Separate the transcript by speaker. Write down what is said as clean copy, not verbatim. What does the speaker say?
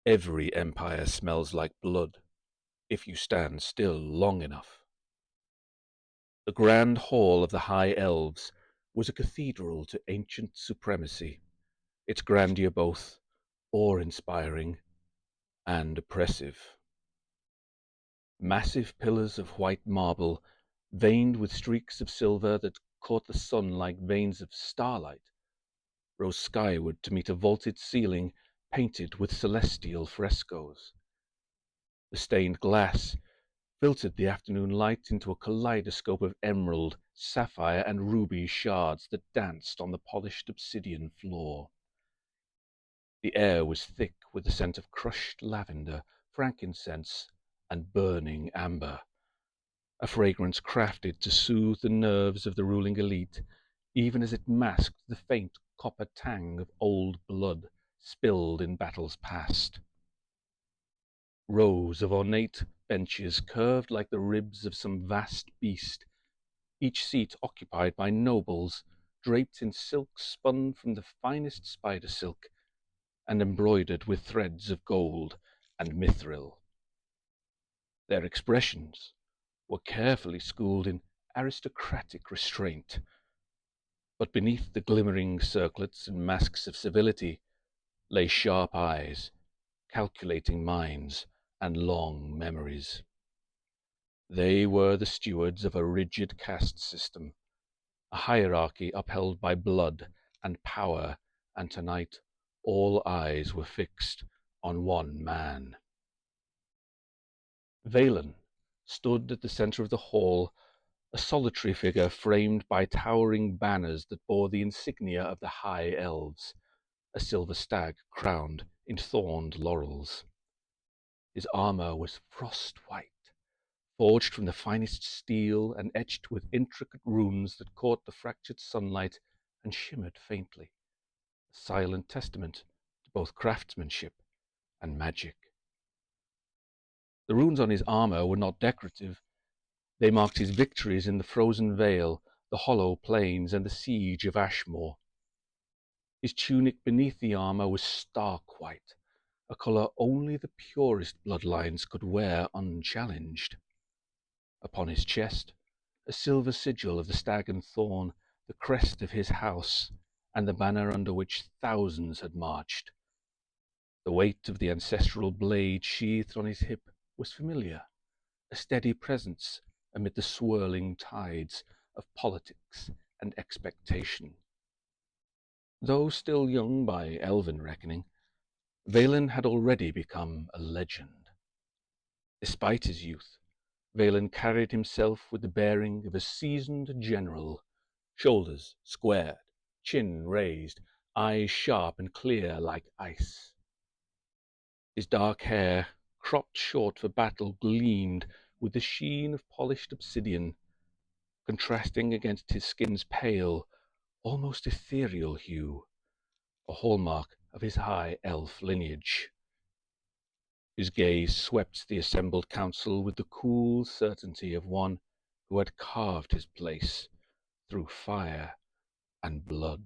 Speaker 1: Every empire smells like blood, if you stand still long enough. The grand hall of the High Elves was a cathedral to ancient supremacy, its grandeur both awe-inspiring and oppressive. Massive pillars of white marble, veined with streaks of silver that caught the sun like veins of starlight, rose skyward to meet a vaulted ceiling painted with celestial frescoes. The stained glass filtered the afternoon light into a kaleidoscope of emerald, sapphire, and ruby shards that danced on the polished obsidian floor. The air was thick with the scent of crushed lavender, frankincense, and burning amber, a fragrance crafted to soothe the nerves of the ruling elite, even as it masked the faint copper tang of old blood spilled in battles past. Rows of ornate benches curved like the ribs of some vast beast, each seat occupied by nobles draped in silk spun from the finest spider silk and embroidered with threads of gold and mithril. Their expressions were carefully schooled in aristocratic restraint, but beneath the glimmering circlets and masks of civility lay sharp eyes, calculating minds, and long memories. They were the stewards of a rigid caste system, a hierarchy upheld by blood and power, and tonight all eyes were fixed on one man. Valen stood at the center of the hall, a solitary figure framed by towering banners that bore the insignia of the High Elves, a silver stag crowned in thorned laurels. His armor was frost white, forged from the finest steel and etched with intricate runes that caught the fractured sunlight and shimmered faintly, a silent testament to both craftsmanship and magic. The runes on his armor were not decorative. They marked his victories in the frozen vale, the hollow plains, and the siege of Ashmore. His tunic beneath the armor was stark white, a color only the purest bloodlines could wear unchallenged. Upon his chest, a silver sigil of the stag and thorn, the crest of his house, and the banner under which thousands had marched. The weight of the ancestral blade sheathed on his hip was familiar, a steady presence amid the swirling tides of politics and expectation. Though still young by elven reckoning, Valen had already become a legend. Despite his youth, Valen carried himself with the bearing of a seasoned general, shoulders squared, chin raised, eyes sharp and clear like ice. His dark hair, cropped short for battle, gleamed with the sheen of polished obsidian, contrasting against his skin's pale, almost ethereal hue, a hallmark of his high elf lineage. His gaze swept the assembled council with the cool certainty of one who had carved his place through fire and blood.